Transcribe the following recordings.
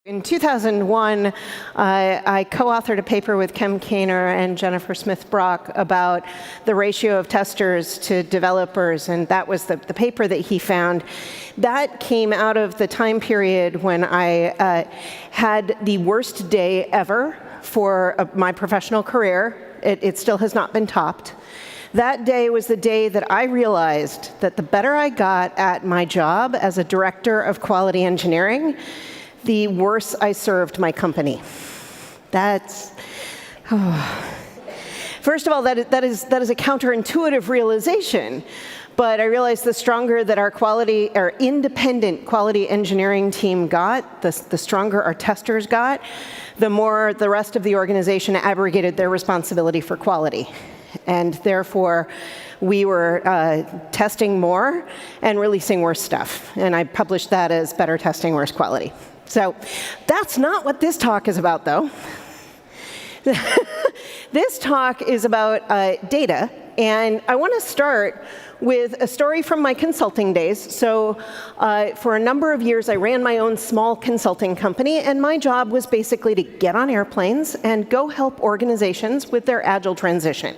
In 2001, I co-authored a paper with Kem Kainer and Jennifer Smith-Brock about the ratio of testers to developers, and that was the paper that he found. That came out of the time period when I had the worst day ever for my professional career. It still has not been topped. That day was the day that I realized that the better I got at my job as a director of quality engineering, the worse I served my company. First of all, that is a counterintuitive realization. But I realized the stronger that our independent quality engineering team got, the stronger our testers got, the more the rest of the organization abrogated their responsibility for quality. And therefore, we were testing more and releasing worse stuff. And I published that as Better Testing, Worse Quality. So that's not what this talk is about, though. This talk is about data, and I want to start with a story from my consulting days. So for a number of years, I ran my own small consulting company, and my job was basically to get on airplanes and go help organizations with their agile transition.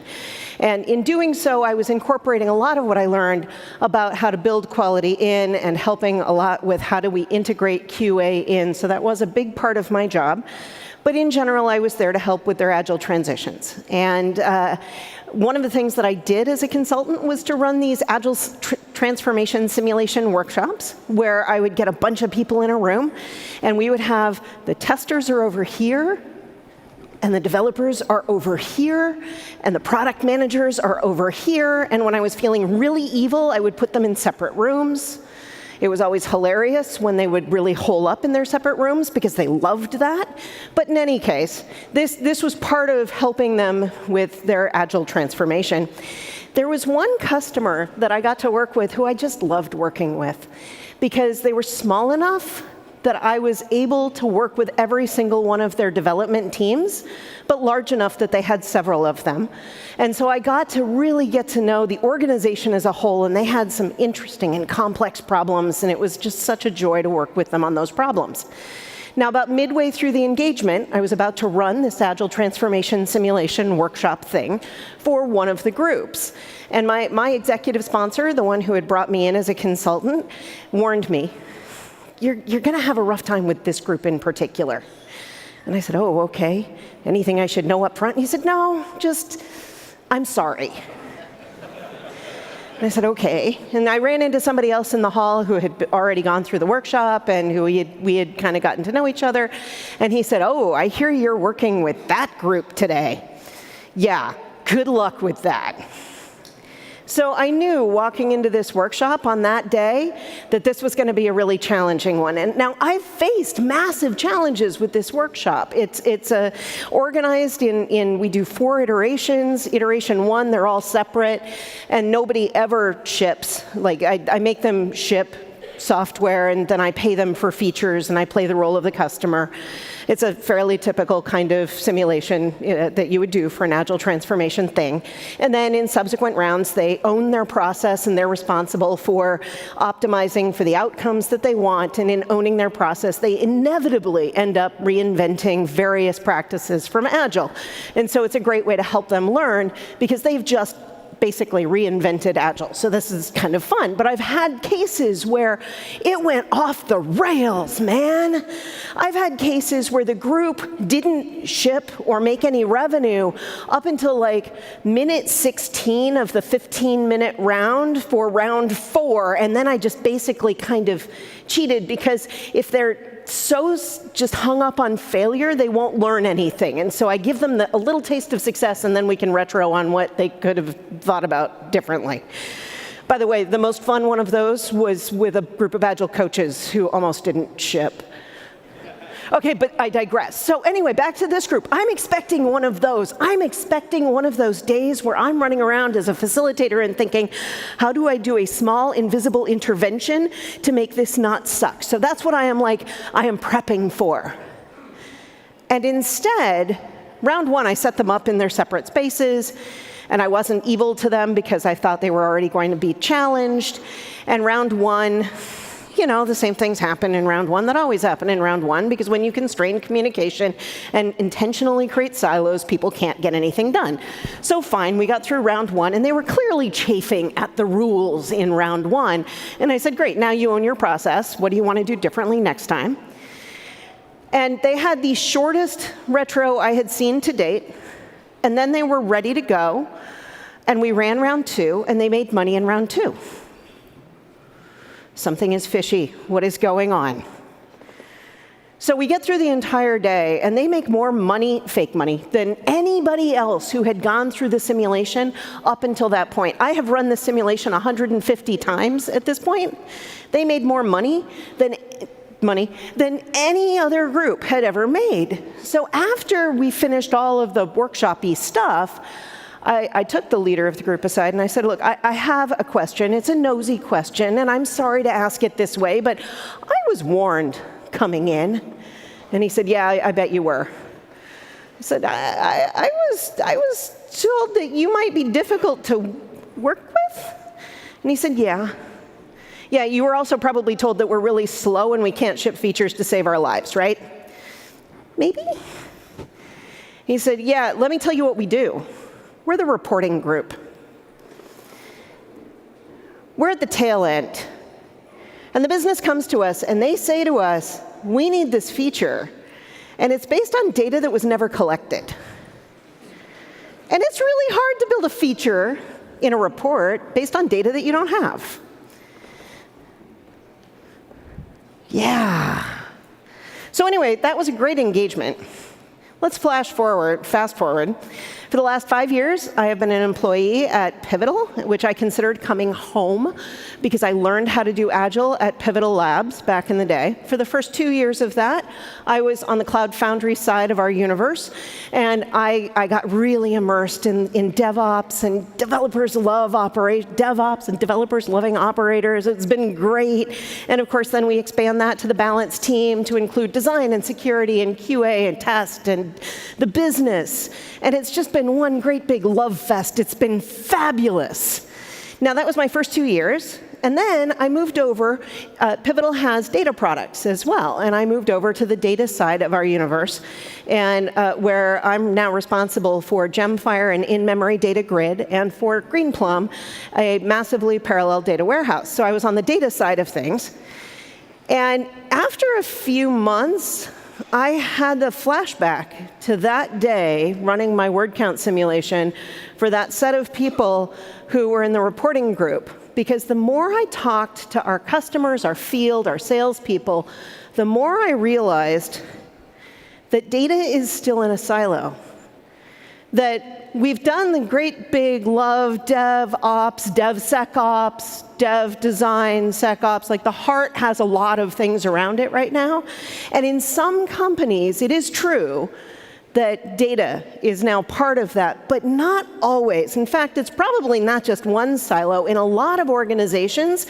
And in doing so, I was incorporating a lot of what I learned about how to build quality in and helping a lot with how do we integrate QA in. So that was a big part of my job. But in general, I was there to help with their agile transitions. And one of the things that I did as a consultant was to run these agile transformation simulation workshops where I would get a bunch of people in a room, and we would have the testers are over here, and the developers are over here, and the product managers are over here, and when I was feeling really evil, I would put them in separate rooms. It was always hilarious when they would really hole up in their separate rooms because they loved that. But in any case, this was part of helping them with their agile transformation. There was one customer that I got to work with who I just loved working with because they were small enough that I was able to work with every single one of their development teams, but large enough that they had several of them. And so I got to really get to know the organization as a whole, and they had some interesting and complex problems, and it was just such a joy to work with them on those problems. Now, about midway through the engagement, I was about to run this agile transformation simulation workshop thing for one of the groups. And my executive sponsor, the one who had brought me in as a consultant, warned me, you're going to have a rough time with this group in particular. And I said, oh, okay. Anything I should know up front? And he said, no, just, I'm sorry. And I said, okay. And I ran into somebody else in the hall who had already gone through the workshop and who we had kind of gotten to know each other. And he said, oh, I hear you're working with that group today. Yeah, good luck with that. So I knew walking into this workshop on that day that this was going to be a really challenging one. And now I've faced massive challenges with this workshop. It's organized in we do 4 iterations. Iteration 1, they're all separate, and nobody ever ships. Like I make them ship software, and then I pay them for features, and I play the role of the customer. It's a fairly typical kind of simulation that you would do for an agile transformation thing. And then in subsequent rounds, they own their process, and they're responsible for optimizing for the outcomes that they want. And in owning their process, they inevitably end up reinventing various practices from agile. And so it's a great way to help them learn because they've just basically reinvented agile. So this is kind of fun. But I've had cases where it went off the rails, man. I've had cases where the group didn't ship or make any revenue up until like minute 16 of the 15-minute round for round 4. And then I just basically kind of cheated because if they're so just hung up on failure, they won't learn anything. And so I give them a little taste of success, and then we can retro on what they could have thought about differently. By the way, the most fun one of those was with a group of agile coaches who almost didn't ship. Okay, but I digress. So anyway, back to this group. I'm expecting one of those. I'm expecting one of those days where I'm running around as a facilitator and thinking, how do I do a small, invisible intervention to make this not suck? So that's what I am prepping for. And instead, round 1, I set them up in their separate spaces, and I wasn't evil to them because I thought they were already going to be challenged. And round 1, the same things happen in round one that always happen in round one, because when you constrain communication and intentionally create silos, people can't get anything done. So fine, we got through round one, and they were clearly chafing at the rules in round one. And I said, great, now you own your process. What do you want to do differently next time? And they had the shortest retro I had seen to date, and then they were ready to go, and we ran round two, and they made money in round two. Something is fishy. What is going on? So we get through the entire day, and they make more money, fake money, than anybody else who had gone through the simulation up until that point. I have run the simulation 150 times at this point. They made more money than any other group had ever made. So after we finished all of the workshop-y stuff, I took the leader of the group aside and I said, look, I have a question. It's a nosy question, and I'm sorry to ask it this way, but I was warned coming in. And he said, yeah, I bet you were. I said, I was told that you might be difficult to work with? And he said, yeah. Yeah, you were also probably told that we're really slow and we can't ship features to save our lives, right? Maybe? He said, yeah, let me tell you what we do. We're the reporting group. We're at the tail end. And the business comes to us, and they say to us, we need this feature, and it's based on data that was never collected. And it's really hard to build a feature in a report based on data that you don't have. Yeah. So anyway, that was a great engagement. Let's fast forward. For the last 5 years, I have been an employee at Pivotal, which I considered coming home because I learned how to do Agile at Pivotal Labs back in the day. For the first 2 years of that, I was on the Cloud Foundry side of our universe, and I got really immersed in DevOps, and developers love DevOps, and developers loving operators. It's been great. And of course, then we expand that to the balance team to include design and security and QA and test and the business. And it's just been one great big love fest. It's been fabulous. Now, that was my first 2 years. And then I moved over. Pivotal has data products as well. And I moved over to the data side of our universe, and where I'm now responsible for Gemfire and in-memory data grid, and for Greenplum, a massively parallel data warehouse. So I was on the data side of things. And after a few months, I had a flashback to that day running my word count simulation for that set of people who were in the reporting group. Because the more I talked to our customers, our field, our salespeople, the more I realized that data is still in a silo. That we've done the great big love DevOps, DevSecOps, Dev Design, SecOps. Like, the heart has a lot of things around it right now. And in some companies, it is true that data is now part of that, but not always. In fact, it's probably not just one silo. In a lot of organizations,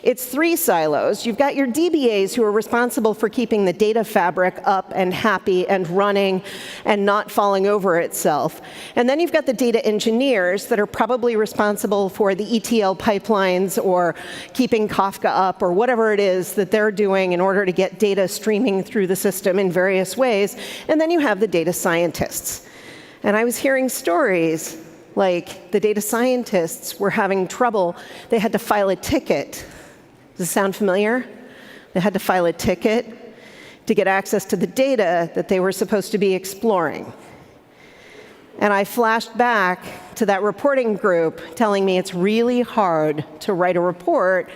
it's 3 silos. You've got your DBAs who are responsible for keeping the data fabric up and happy and running and not falling over itself. And then you've got the data engineers that are probably responsible for the ETL pipelines or keeping Kafka up or whatever it is that they're doing in order to get data streaming through the system in various ways. And then you have the data scientists. And I was hearing stories like the data scientists were having trouble. They had to file a ticket. Does it sound familiar? They had to file a ticket to get access to the data that they were supposed to be exploring. And I flashed back to that reporting group telling me it's really hard to write a report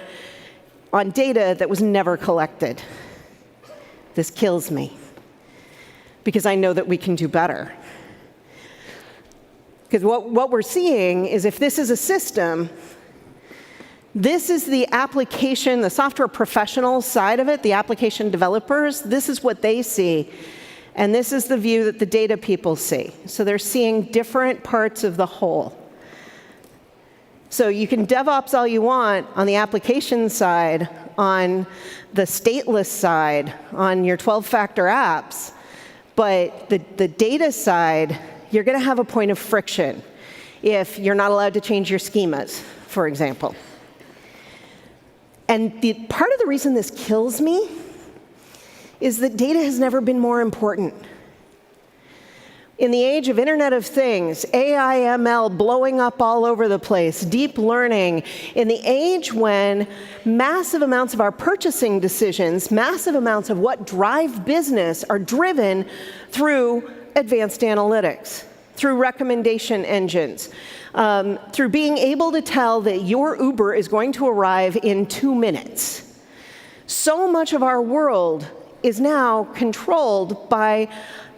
on data that was never collected. This kills me, because I know that we can do better. Because what we're seeing is, if this is a system, this is the application, the software professional side of it, the application developers, this is what they see. And this is the view that the data people see. So they're seeing different parts of the whole. So you can DevOps all you want on the application side, on the stateless side, on your 12-factor apps. But the data side, you're going to have a point of friction if you're not allowed to change your schemas, for example. And part of the reason this kills me is that data has never been more important. In the age of Internet of Things, AI, ML blowing up all over the place, deep learning, in the age when massive amounts of our purchasing decisions, massive amounts of what drive business are driven through advanced analytics, through recommendation engines, through being able to tell that your Uber is going to arrive in 2 minutes. So much of our world is now controlled by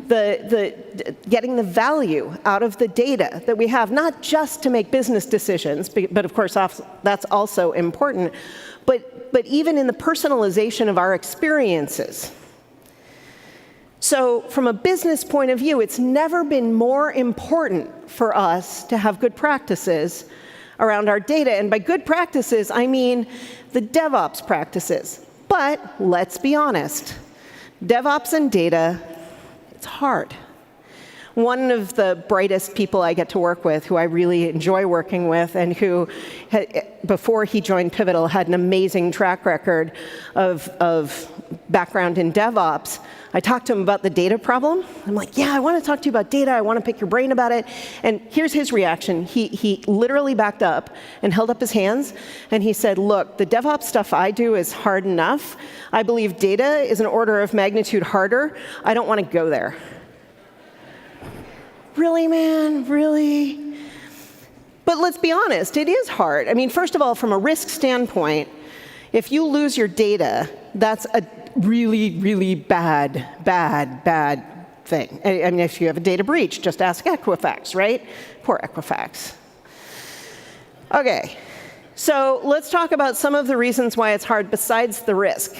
getting the value out of the data that we have, not just to make business decisions, but of course that's also important, but even in the personalization of our experiences. So from a business point of view, it's never been more important for us to have good practices around our data. And by good practices, I mean the DevOps practices. But let's be honest, DevOps and data, it's hard. One of the brightest people I get to work with, who I really enjoy working with, and who, before he joined Pivotal, had an amazing track record of background in DevOps, I talked to him about the data problem. I'm like, yeah, I want to talk to you about data. I want to pick your brain about it. And here's his reaction. He literally backed up and held up his hands, and he said, look, the DevOps stuff I do is hard enough. I believe data is an order of magnitude harder. I don't want to go there. Really, man? Really? But let's be honest, it is hard. I mean, first of all, from a risk standpoint, if you lose your data, that's a really, really bad thing. I mean, if you have a data breach, just ask Equifax, right? Poor Equifax. Okay, so let's talk about some of the reasons why it's hard besides the risk.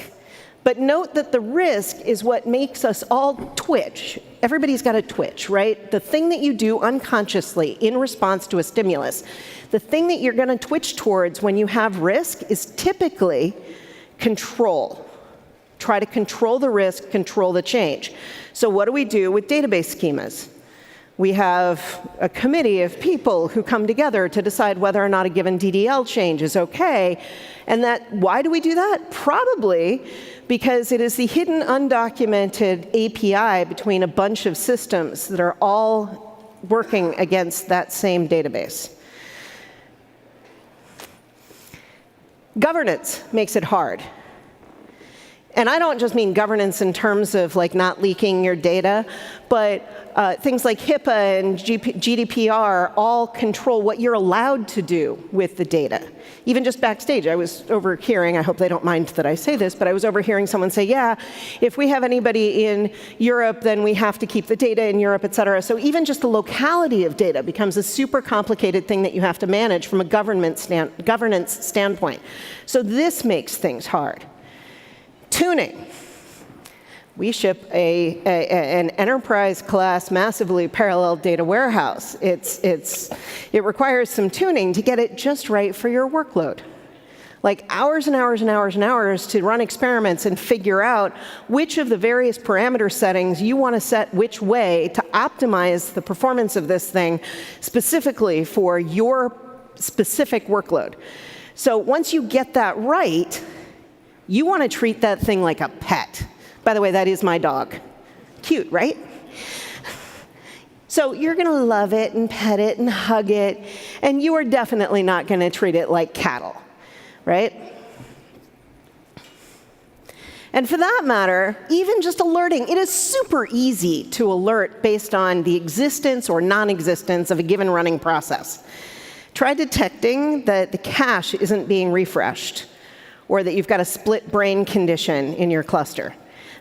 But note that the risk is what makes us all twitch. Everybody's got a twitch, right? The thing that you do unconsciously in response to a stimulus, the thing that you're going to twitch towards when you have risk is typically control. Try to control the risk, control the change. So what do we do with database schemas? We have a committee of people who come together to decide whether or not a given DDL change is okay. And why do we do that? Probably because it is the hidden, undocumented API between a bunch of systems that are all working against that same database. Governance makes it hard. And I don't just mean governance in terms of like not leaking your data, but things like HIPAA and GDPR all control what you're allowed to do with the data. Even just backstage, I was overhearing, I hope they don't mind that I say this, but I was overhearing someone say, yeah, if we have anybody in Europe, then we have to keep the data in Europe, et cetera. So even just the locality of data becomes a super complicated thing that you have to manage from a governance standpoint. So this makes things hard. Tuning. We ship an enterprise-class, massively parallel data warehouse. It requires some tuning to get it just right for your workload. Like hours and hours and hours and hours to run experiments and figure out which of the various parameter settings you want to set which way to optimize the performance of this thing specifically for your specific workload. So once you get that right, you want to treat that thing like a pet. By the way, that is my dog. Cute, right? So you're going to love it and pet it and hug it, and you are definitely not going to treat it like cattle, right? And for that matter, even just alerting, it is super easy to alert based on the existence or non-existence of a given running process. Try detecting that the cache isn't being refreshed, or that you've got a split brain condition in your cluster.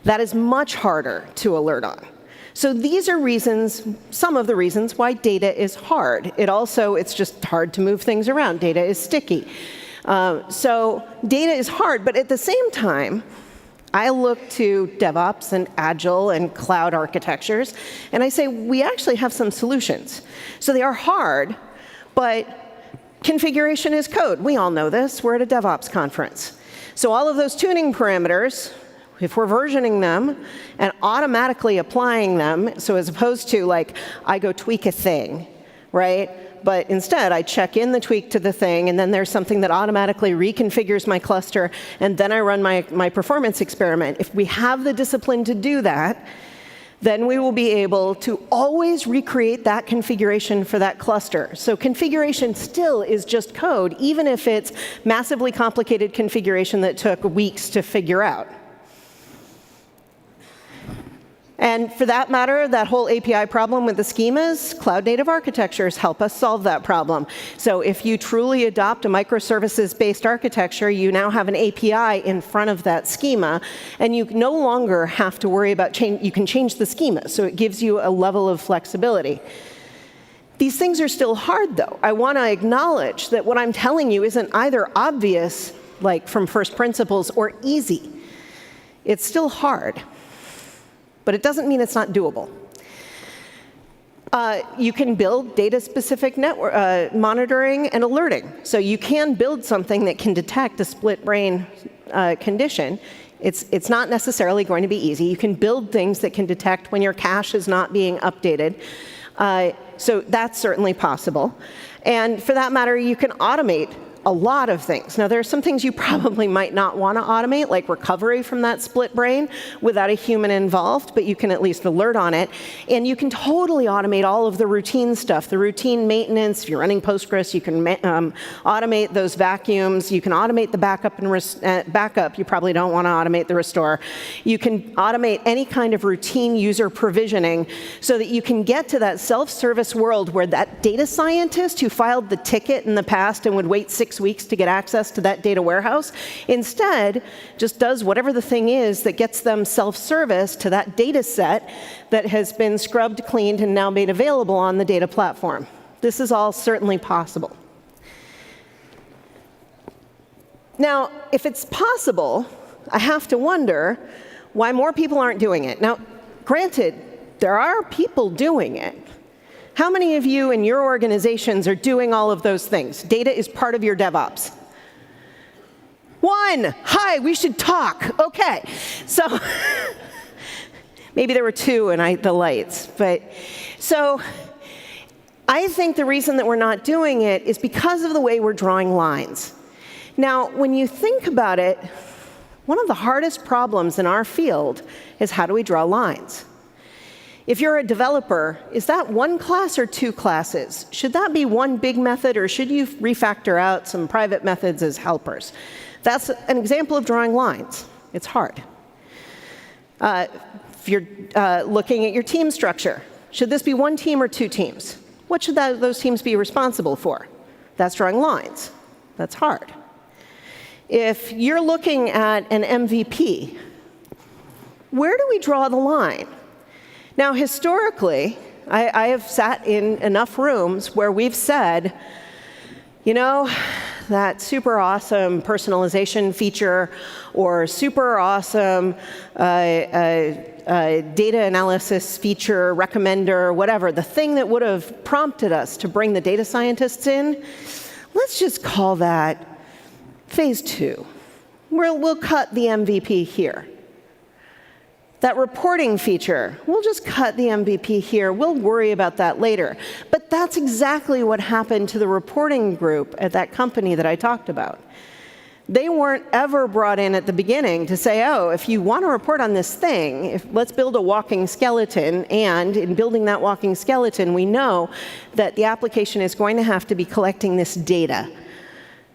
That is much harder to alert on. So these are reasons, some of the reasons why data is hard. It's just hard to move things around. Data is sticky. So data is hard, but at the same time, I look to DevOps and Agile and cloud architectures, and I say, we actually have some solutions. So they are hard, but configuration is code. We all know this. We're at a DevOps conference. So all of those tuning parameters, if we're versioning them and automatically applying them, so as opposed to like, I go tweak a thing, right? but instead I check in the tweak to the thing, and then there's something that automatically reconfigures my cluster, and then I run my performance experiment. If we have the discipline to do that, then we will be able to always recreate that configuration for that cluster. So configuration still is just code, even if it's massively complicated configuration that took weeks to figure out. And for that matter, that whole API problem with the schemas, cloud-native architectures help us solve that problem. So if you truly adopt a microservices-based architecture, you now have an API in front of that schema, and you no longer have to worry about you can change the schema, so it gives you a level of flexibility. These things are still hard, though. I want to acknowledge that what I'm telling you isn't either obvious, like from first principles, or easy. It's still hard. But it doesn't mean it's not doable. You can build data-specific network monitoring and alerting. So you can build something that can detect a split brain condition. It's not necessarily going to be easy. You can build things that can detect when your cache is not being updated. So that's certainly possible. And for that matter, you can automate a lot of things. Now, there are some things you probably might not want to automate, like recovery from that split brain without a human involved, but you can at least alert on it. And you can totally automate all of the routine stuff, the routine maintenance. If you're running Postgres, you can automate those vacuums. You can automate the backup and backup. You probably don't want to automate the restore. You can automate any kind of routine user provisioning so that you can get to that self-service world where that data scientist who filed the ticket in the past and would wait 6 weeks to get access to that data warehouse, instead just does whatever the thing is that gets them self-service to that data set that has been scrubbed, cleaned, and now made available on the data platform. This is all certainly possible. Now, if it's possible, I have to wonder why more people aren't doing it. Now, granted, there are people doing it. How many of you in your organizations are doing all of those things? Data is part of your DevOps. 1. Hi, we should talk. OK. So maybe there were 2 and the lights. But so I think the reason that we're not doing it is because of the way we're drawing lines. Now, when you think about it, one of the hardest problems in our field is how do we draw lines? If you're a developer, is that 1 class or 2 classes? Should that be 1 big method, or should you refactor out some private methods as helpers? That's an example of drawing lines. It's hard. If you're looking at your team structure, should this be 1 team or 2 teams? What should those teams be responsible for? That's drawing lines. That's hard. If you're looking at an MVP, where do we draw the line? Now, historically, I have sat in enough rooms where we've said, you know, that super awesome personalization feature or super awesome data analysis feature, recommender, whatever, the thing that would have prompted us to bring the data scientists in, let's just call that phase 2. We'll cut the MVP here. That reporting feature, we'll just cut the MVP here. We'll worry about that later. But that's exactly what happened to the reporting group at that company that I talked about. They weren't ever brought in at the beginning to say, oh, if you want to report on this thing, let's build a walking skeleton. And in building that walking skeleton, we know that the application is going to have to be collecting this data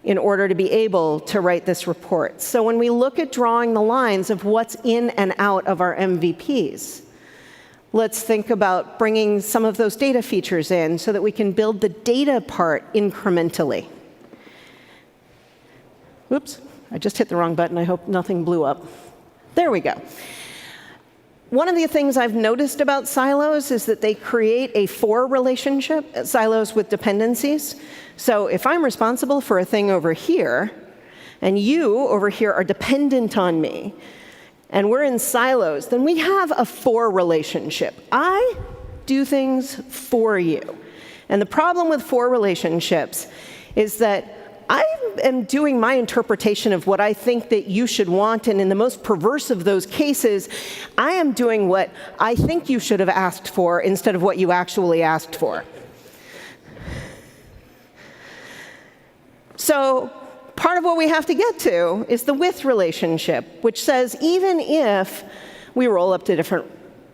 in order to be able to write this report. So when we look at drawing the lines of what's in and out of our MVPs, let's think about bringing some of those data features in so that we can build the data part incrementally. Oops, I just hit the wrong button. I hope nothing blew up. There we go. One of the things I've noticed about silos is that they create a for relationship, silos with dependencies. So if I'm responsible for a thing over here, and you over here are dependent on me, and we're in silos, then we have a for relationship. I do things for you. And the problem with for relationships is that I am doing my interpretation of what I think that you should want, and in the most perverse of those cases, I am doing what I think you should have asked for instead of what you actually asked for. So part of what we have to get to is the with relationship, which says even if we roll up to different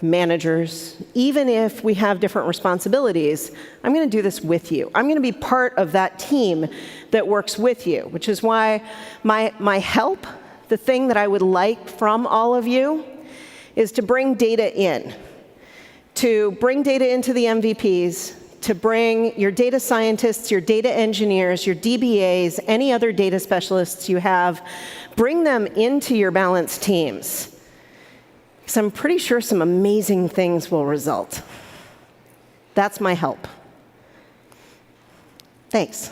managers, even if we have different responsibilities, I'm going to do this with you. I'm going to be part of that team that works with you, which is why my help, the thing that I would like from all of you, is to bring data in, to bring data into the MVPs, to bring your data scientists, your data engineers, your DBAs, any other data specialists you have, bring them into your balanced teams. Because I'm pretty sure some amazing things will result. That's my help. Thanks.